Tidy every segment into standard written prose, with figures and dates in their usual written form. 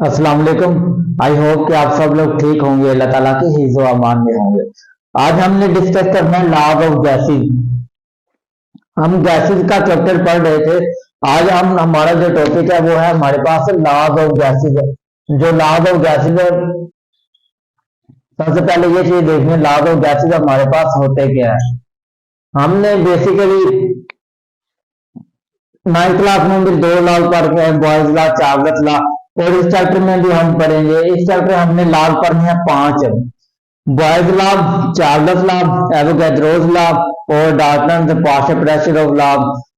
अस्सलाम वालेकुम। I hope कि आप सब लोग ठीक होंगे, अल्लाह ताला के हिफ्ज़ व अमान में होंगे। आज हमने डिस्कस करना है लॉज ऑफ गैसेस। हम गैसेस का चैप्टर पढ़ रहे थे। आज हम हमारा जो टॉपिक है वो है हमारे पास लॉज ऑफ गैसेस। जो लॉज ऑफ गैसेस है, सबसे पहले ये चीज देखनी, लॉज ऑफ गैसेस हमारे पास होते क्या है। हमने बेसिकली 9th क्लास में भी 2 लॉ पढ़ के, बॉयज लॉ, चार्ल्स लॉ, और इस चैप्टर में भी हम पढ़ेंगे। इस चैप्टर हमने लॉ पढ़ने हैं 5: Boyle's law, Charles law, Avogadro's law और Dalton partial pressure of law.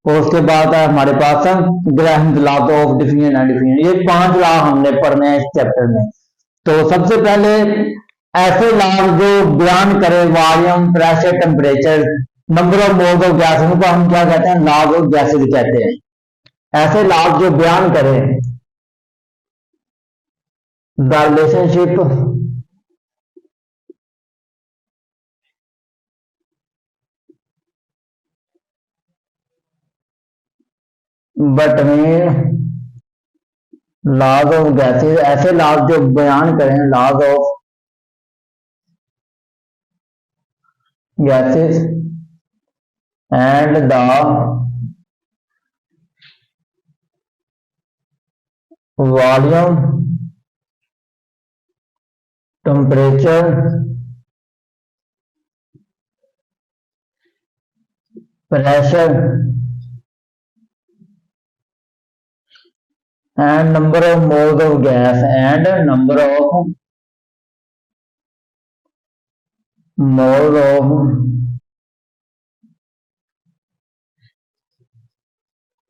और उसके बाद है हमारे पास Graham law of diffusion and diffusion. ये 5 लॉ हमने पढ़ने हैं इस चैप्टर में। तो सबसे पहले ऐसे लॉ जो बयान करे volume, pressure, temperature, number of moles of gas, उनको हम क्या कहते हैं? लॉज ऑफ गैसेस कहते हैं। ऐसे लॉज जो बयान करें the relationship between laws of gases, ऐसे लॉज जो बयान करें laws of gases and the volume, temperature, pressure and number of moles of gas and number of moles of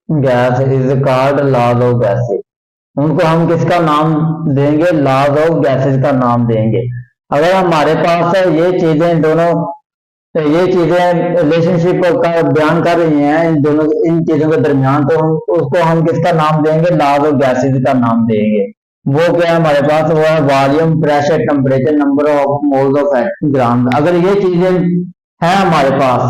gas is called laws of gases. उनको हम किसका नाम देंगे? Laws of gases का नाम देंगे। अगर हमारे पास ये चीजें दोनों, तो ये चीजें रिलेशनशिप का बयान कर रही हैं इन चीजों के दरमियान, तो उसको हम किसका नाम देंगे? लॉज ऑफ गैसेस का नाम देंगे। वो क्या है हमारे पास? वो है volume, pressure, temperature, number of moles of gram. अगर ये चीजें हैं हमारे पास,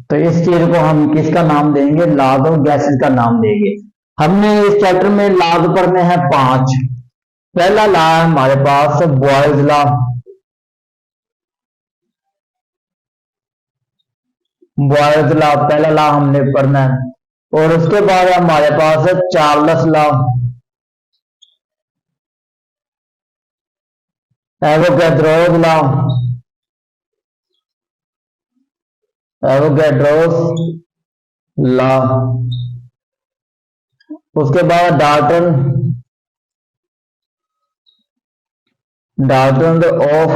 तो इस चीज को हम किसका नाम देंगे? लॉज ऑफ गैसेस का नाम देंगे। हमने इस चैप्टर में लॉज पढ़ने हैं 5। पहला लॉ है हमारे पास बॉयज लॉ। बॉयज लॉ पहला लॉ हमने पढ़ना है। और उसके बाद हमारे पास है Charles law, Avogadro's law, Avogadro's law. उसके बाद Dalton of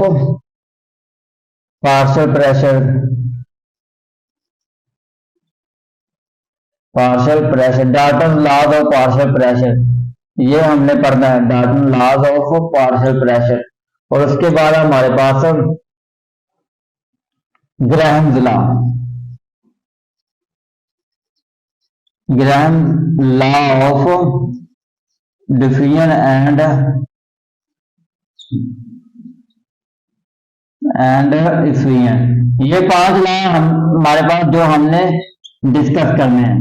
partial pressure, Dalton laws of partial pressure, ये हमने पढ़ना है, Dalton laws of partial pressure. और उसके बाद हमारे पास Graham's law, Graham law of diffusion and effusion. ये 5 लॉ हमारे पास जो हमने डिस्कस करने हैं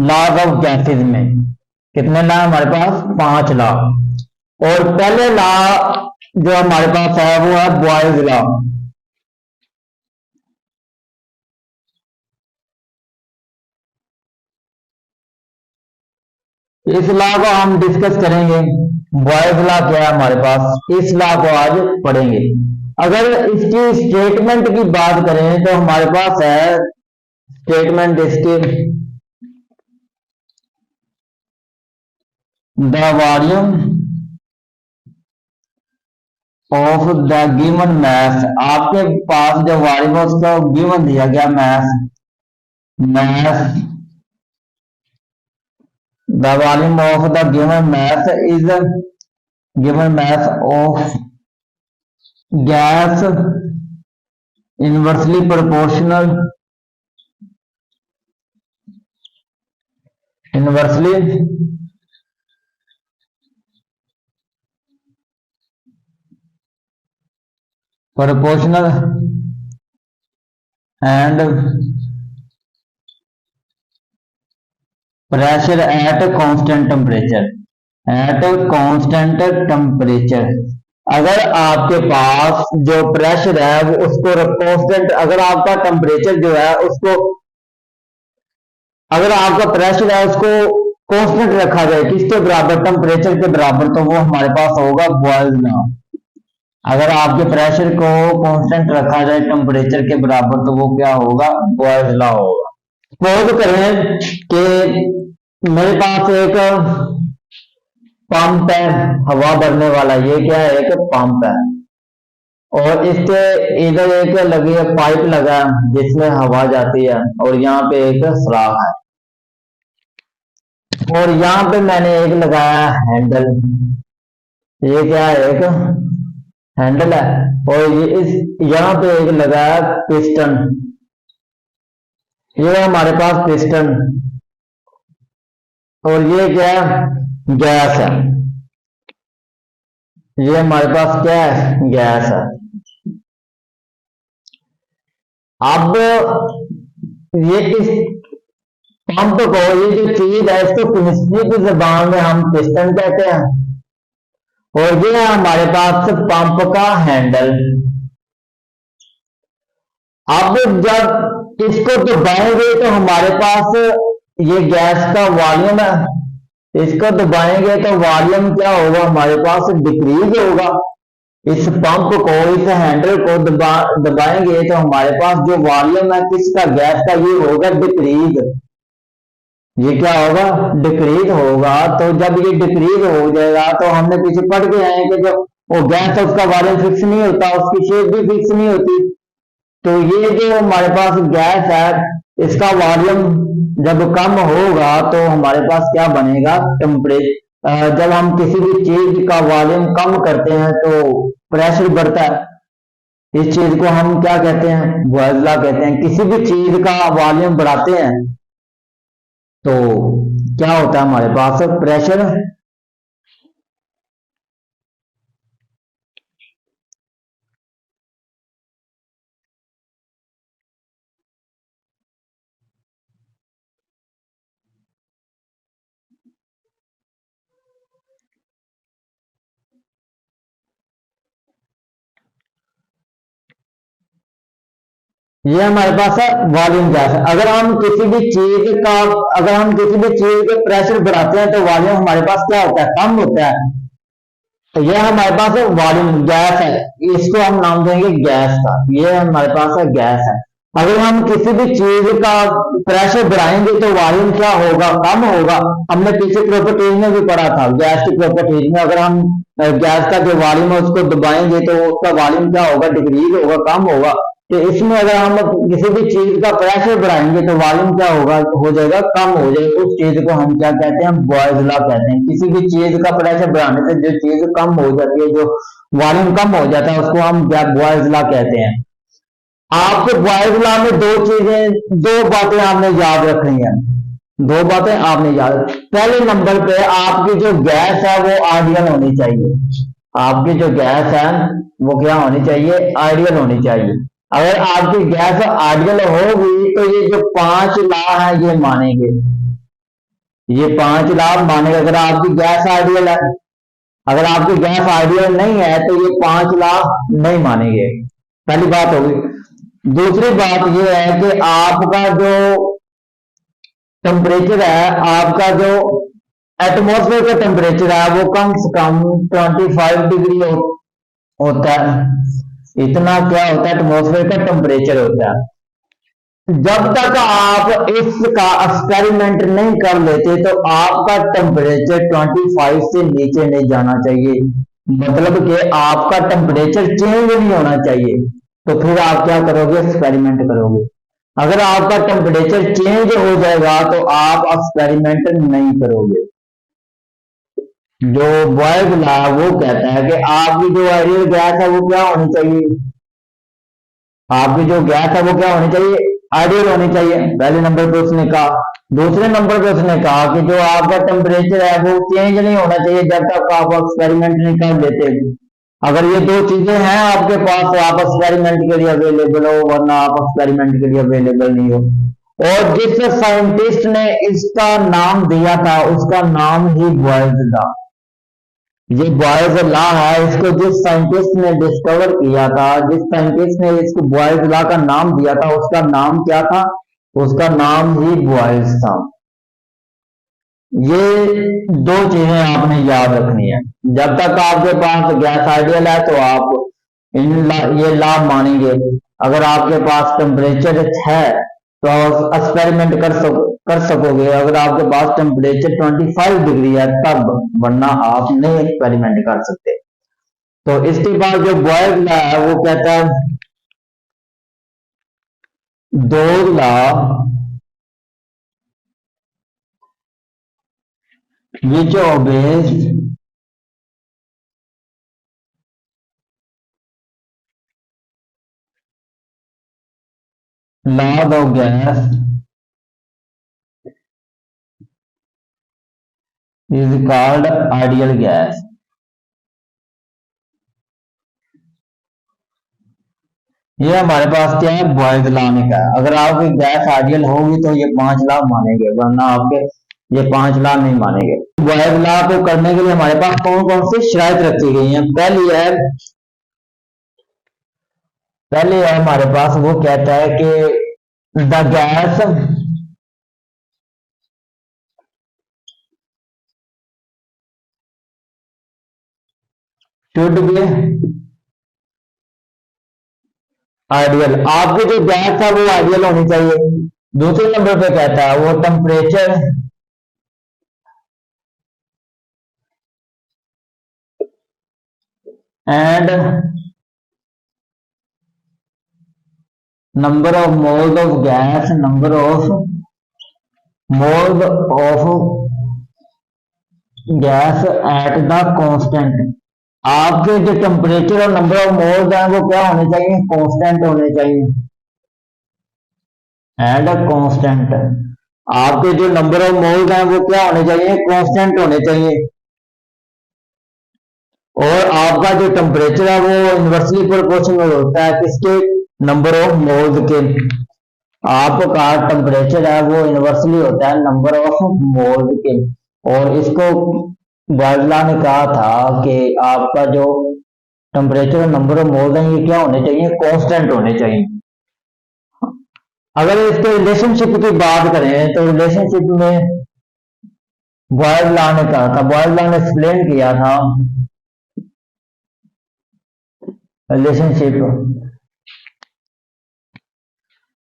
लॉज ऑफ गैसेस में। कितने लॉ हमारे पास? 5 लॉ। और पहले लॉ जो हमारे पास है वो है बॉयज लॉ। इस लॉ को हम डिस्कस करेंगे। बॉयज लॉ क्या है हमारे पास, इस लॉ को आज पढ़ेंगे। अगर इसकी स्टेटमेंट की बात करें तो हमारे पास है स्टेटमेंट इसकी, the volume of the given math. आपके पास जो वॉल्यूम है उसका गिवन दिया गया math the volume of the given mass is given mass of gas inversely proportional and pressure at constant temperature at constant temperature. अगर आपके पास जो प्रेशर है वो उसको कांस्टेंट, अगर आपका टेम्परेचर जो है उसको, अगर आपका प्रेशर है उसको कांस्टेंट रखा जाए, किसके बराबर, टेम्परेचर के बराबर, तो वो हमारे पास होगा बॉयल्स लॉ। अगर आपके प्रेशर को कांस्टेंट रखा जाए टेम्परेचर के बराबर तो वो क्या होगा, बॉयल्स लॉ होगा। सपोज करें कि मेरे पास एक पंप है हवा भरने वाला, ये क्या है, एक पंप है, और इसके इधर एक लगी है पाइप लगा है जिसमें हवा जाती है, और यहाँ पे एक सुराख है, और यहाँ पे मैंने एक लगाया हैंडल, ये क्या है, एक हैंडल है, और ये इस यहाँ पे एक लगाया पिस्टन, ये हमारे पास पिस्टन, और ये क्या है, गैस है, ये हमारे पास क्या है, गैस है। अब ये इस पंप को, ये जो चीज है इसको केमिस्ट्री की जबान में हम पिस्टन कहते हैं, और ये है हमारे पास पंप का हैंडल। अब जब इसको दबाएंगे तो हमारे पास ये गैस का वॉल्यूम है, इसको दबाएंगे तो वॉल्यूम क्या होगा, हमारे पास डिक्रीज होगा। इस पंप को, इस हैंडल को दबाएंगे तो हमारे पास जो वॉल्यूम है किसका, गैस का, ये होगा डिक्रीज, ये क्या होगा, डिक्रीज होगा। तो जब ये डिक्रीज हो जाएगा तो हमने पीछे पढ़ के आए कि जो वो गैस है उसका वॉल्यूम फिक्स नहीं होता, उसकी शेप भी फिक्स नहीं होती। तो ये जो हमारे पास गैस है इसका वॉल्यूम जब कम होगा तो हमारे पास क्या बनेगा, टेम्परेचर। जब हम किसी भी चीज का वॉल्यूम कम करते हैं तो प्रेशर बढ़ता है। इस चीज को हम क्या कहते हैं, बॉयल्स लॉ कहते हैं। किसी भी चीज का वॉल्यूम बढ़ाते हैं तो क्या होता है, हमारे पास प्रेशर। ये हमारे पास है वॉल्यूम गैस है। अगर हम किसी भी चीज का, अगर हम किसी भी चीज के प्रेशर बढ़ाते हैं तो वॉल्यूम हमारे पास क्या होता है, कम होता है। तो ये हमारे पास वॉल्यूम गैस है, इसको हम नाम देंगे गैस का, ये हमारे पास है गैस है। अगर हम किसी भी चीज का प्रेशर बढ़ाएंगे तो वॉल्यूम क्या होगा, कम होगा। हमने पीछे प्रॉपर्टीज में भी पढ़ा था, गैस की प्रॉपर्टीज में, अगर हम गैस का जो वॉल्यूम है उसको दबाएंगे तो उसका वॉल्यूम क्या होगा, डिक्रीज होगा, कम होगा। तो इसमें अगर हम किसी भी चीज का प्रेशर बढ़ाएंगे तो वॉल्यूम क्या होगा, हो जाएगा, कम हो जाएगा। उस चीज को हम क्या कहते हैं, बॉयल्स लॉ कहते हैं। किसी भी चीज का प्रेशर बढ़ाने से जो चीज कम हो जाती है, जो वॉल्यूम कम हो जाता है, उसको हम बॉयल्स लॉ कहते हैं। आपको बॉयल्स लॉ में दो चीजें, दो बातें आपने याद रखनी है, दो बातें आपने याद। पहले नंबर पे आपकी जो गैस है वो आइडियल होनी चाहिए। आपकी जो गैस है वो क्या होनी चाहिए, आइडियल होनी चाहिए। अगर आपकी गैस आइडियल होगी तो ये जो 5 लॉ है ये मानेंगे, ये 5 लॉ मानेंगे अगर आपकी गैस आइडियल है। अगर आपकी गैस आइडियल नहीं है तो ये 5 लॉ नहीं मानेंगे, पहली बात होगी। दूसरी बात ये है कि आपका जो टेम्परेचर है, आपका जो एटमॉस्फेयर का टेम्परेचर है वो कम से कम 25 डिग्री होता है। इतना क्या होता है, एटमॉस्फेयर का टेम्परेचर होता है। जब तक आप इसका एक्सपेरिमेंट नहीं कर लेते तो आपका टेम्परेचर 25 से नीचे नहीं जाना चाहिए, मतलब कि आपका टेम्परेचर चेंज नहीं होना चाहिए। तो फिर आप क्या करोगे, एक्सपेरिमेंट करोगे। अगर आपका टेम्परेचर चेंज हो जाएगा तो आप एक्सपेरिमेंट नहीं करोगे। जो बॉयल्स लॉ वो कहता है कि आपकी जो आइडियल गैस है वो क्या होनी चाहिए, आपकी जो गैस है वो क्या होनी चाहिए, आइडियल होनी चाहिए, पहले नंबर पे उसने कहा। दूसरे नंबर पे उसने कहा कि जो आपका टेम्परेचर है वो चेंज नहीं होना चाहिए जब तक आप एक्सपेरिमेंट नहीं कर लेते। अगर ये दो चीजें हैं आपके पास तो आप एक्सपेरिमेंट के लिए अवेलेबल हो, वरना आप एक्सपेरिमेंट के लिए अवेलेबल नहीं हो। और जिस साइंटिस्ट ने इसका नाम दिया था उसका नाम ही बॉयल्स था। ये बॉयज लॉ है, इसको जिस साइंटिस्ट ने डिस्कवर किया था, जिस साइंटिस्ट ने इसको बॉयज लॉ का नाम दिया था, उसका नाम क्या था? उसका नाम ही बॉयज था। ये दो चीजें आपने याद रखनी है। जब तक आपके पास गैस आइडियल है तो आप ये लॉ मानेंगे। अगर आपके पास टेम्परेचर है तो आप एक्सपेरिमेंट कर सकोगे। अगर आपके पास टेम्परेचर 25 डिग्री है तब, वरना आप नहीं एक्सपेरिमेंट कर सकते। तो इसके बाद जो बॉयज लॉ है वो कहता है दो law which obeys laws of gas is called ideal gas। ये हमारे पास क्या है? बॉयज लॉ ने कहा अगर आपकी गैस आइडियल होगी तो ये 5 लॉ मानेंगे, वरना आपके ये 5 लॉ नहीं मानेंगे। बॉयज लॉ को करने के लिए हमारे पास कौन कौन सी शराइत रखी गई हैं? पहले है हमारे पास, वो कहता है कि the gas should be ideal. आपकी जो गैस है वो आइडियल होनी चाहिए। दूसरे नंबर पे कहता है वो temperature and number of moles of gas, number of moles of gas at the constant. आपके जो टेम्परेचर और नंबर ऑफ मोल्स हैं वो क्या होने चाहिए? कांस्टेंट होने चाहिए। एंड कांस्टेंट, आपके जो नंबर ऑफ मोल्स हैं वो क्या होने चाहिए? कांस्टेंट होने चाहिए। और आपका जो टेम्परेचर है वो इनवर्सली प्रोपोर्शनल होता है किसके? नंबर ऑफ मोल्स के। आपका टेम्परेचर है वो इनवर्सली होता है नंबर ऑफ मोल्स के। और इसको बॉयज लॉ ने कहा था कि आपका जो टेम्परेचर और नंबर ऑफ मोल्स हैं ये क्या होने चाहिए? कांस्टेंट होने चाहिए। अगर इसके रिलेशनशिप की बात करें तो रिलेशनशिप में बॉयज लॉ ने कहा था, बॉयज लॉ ने एक्सप्लेन किया था relationship,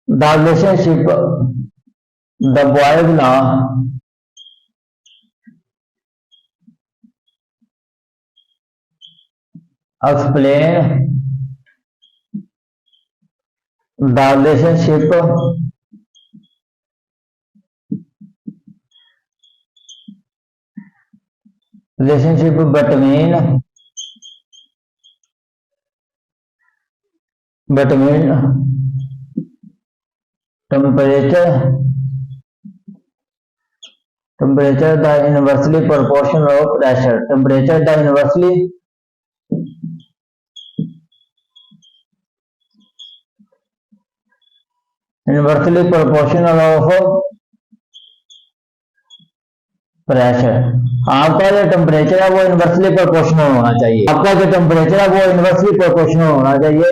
the relationship the boys law explain the relationship between temperature the inversely proportional of pressure, temperature the inversely proportional of pressure. आपका जो टेम्परेचर है वो इनवर्सली प्रोपोर्शनल होना चाहिए। आपका जो टेम्परेचर है वो इनवर्सली प्रोपोर्शनल होना चाहिए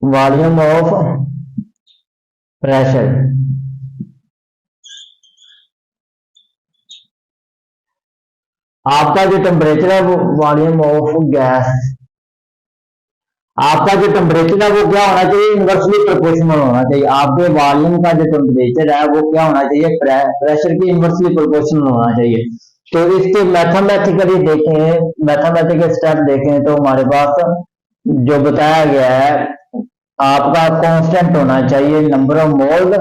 वॉल्यूम ऑफ प्रेशर। आपका जो टेम्परेचर है वो वॉल्यूम ऑफ गैस, आपका जो टेम्परेचर है वो क्या होना चाहिए? इनवर्सली प्रोपोर्शनल होना चाहिए। आपके वॉल्यूम का जो टेम्परेचर है वो क्या होना चाहिए? प्रेशर की इनवर्सली प्रोपोर्शनल होना चाहिए। तो इसके मैथमेटिकली देखें, मैथमेटिकल स्टेप देखें तो हमारे पास जो बताया गया है आपका कांस्टेंट होना चाहिए नंबर ऑफ मोल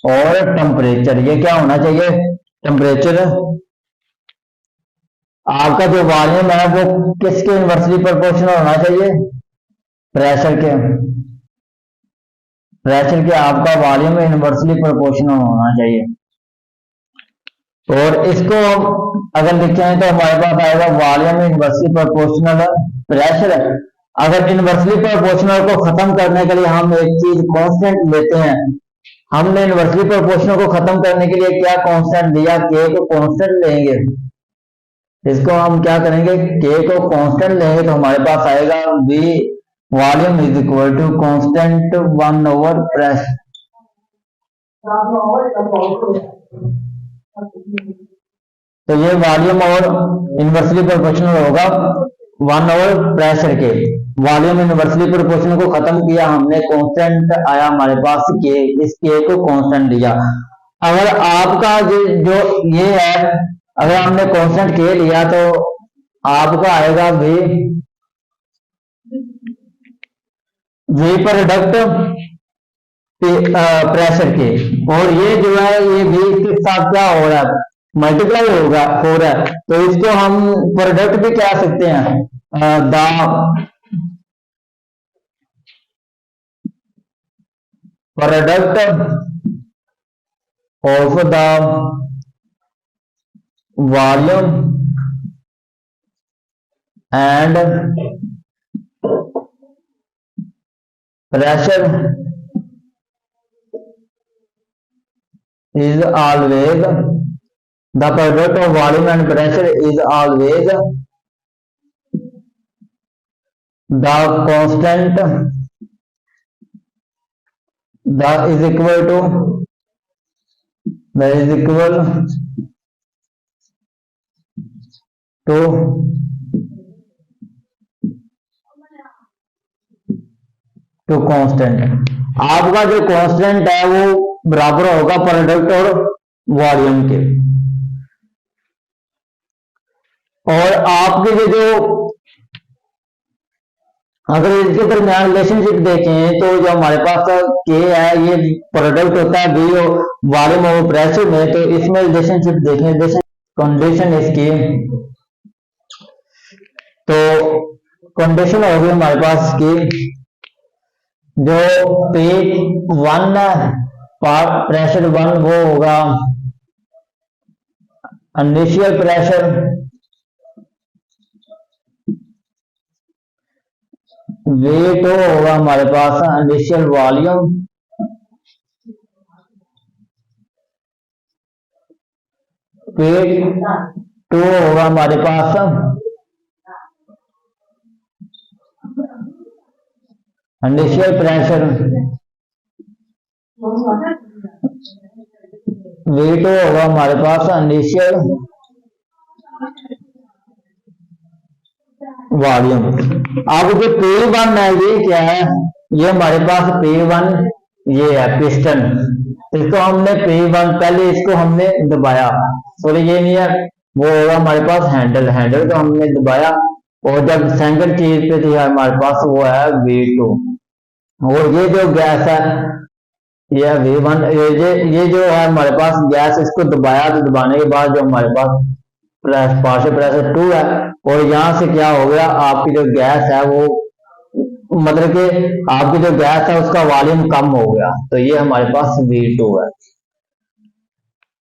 और टेम्परेचर। ये क्या होना चाहिए? टेम्परेचर। आपका जो वॉल्यूम है वो किसके इनवर्सली प्रोपोर्शनल होना चाहिए? प्रेशर के। प्रेशर के आपका वॉल्यूम इनवर्सली प्रोपोर्शनल होना चाहिए। और इसको अगर लिखें तो हमारे पास आएगा वॉल्यूम इनवर्सली प्रोपोर्शनल प्रेशर। अगर इनवर्सली प्रोपोर्शनल को खत्म करने के लिए हम एक चीज कांस्टेंट लेते हैं हमने इन्वर्सली प्रोपोर्शनल को खत्म करने के लिए क्या कांस्टेंट दिया, के को कांस्टेंट लेंगे। इसको हम क्या करेंगे, के को कांस्टेंट लेंगे तो हमारे पास आएगा V volume is equal to constant 1/प्रेस। तो ये वॉल्यूम और इन्वर्सली प्रोपोर्शनल होगा 1/प्रेशर के। वॉल्यूम इन्वर्सली प्रोपोर्शनल को खत्म किया हमने, कांस्टेंट आया हमारे पास के, इस के को कांस्टेंट लिया। अगर आपका जो ये है, अगर हमने कांस्टेंट के लिया तो आपका आएगा वी प्रोडक्ट प्रेशर के, और ये जो है ये वी के साथ क्या हो रहा है, मल्टीप्लाई हो रहा है। तो इसको हम प्रोडक्ट भी कह सकते हैं, the product of the volume and pressure is always, the product of volume and pressure is always the constant, that is equal to constant. आपका जो कांस्टेंट है वो बराबर होगा प्रोडक्ट और वॉल्यूम के। और आपके जो अगर इसके दरमियान रिलेशनशिप देखें तो जो हमारे पास के है ये प्रोडक्ट होता है बी वॉल्यूम और प्रेशर में, तो इसमें रिलेशनशिप देखें, कंडीशन इसकी, तो कंडीशन होगी हमारे पास की जो P1 प्रेशर 1 वो होगा इनिशियल प्रेशर, V2 होगा हमारे पास इनिशियल वॉल्यूम, P2 होगा हमारे पास इनिशियल प्रेशर, V2 होगा हमारे पास इनिशियल वॉल्यूम। अब जो P1 है ये क्या है, ये हमारे पास P1 ये है पिस्टन, इसको हमने P1 पहले इसको हमने दबाया, सॉरी ये नहीं है, वो होगा हमारे पास हैंडल को हमने दबाया, और जब सेकंड चीज पे थी हमारे पास वो है V2, और ये जो गैस है ये V1, ये जो है हमारे पास गैस, इसको दबाया, तो दबाने के बाद जो हमारे पास पार्शियल प्रेशर 2 है, और यहाँ से क्या हो गया, आपकी जो गैस है वो मतलब कि आपकी जो गैस है उसका वॉल्यूम कम हो गया, तो ये हमारे पास V2 है।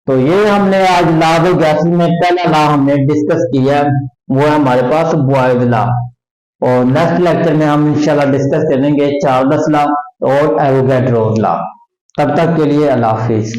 तो ये हमने आज लॉ ऑफ गैसेस में पहला लॉ हमने डिस्कस किया है, वो है हमारे पास बॉयल्स लॉ, और नेक्स्ट लेक्चर में हम इंशाल्लाह डिस्कस करेंगे चार्ल्स लॉ और एवोगैड्रो लॉ। तब तक के लिए अल्लाह हाफिज।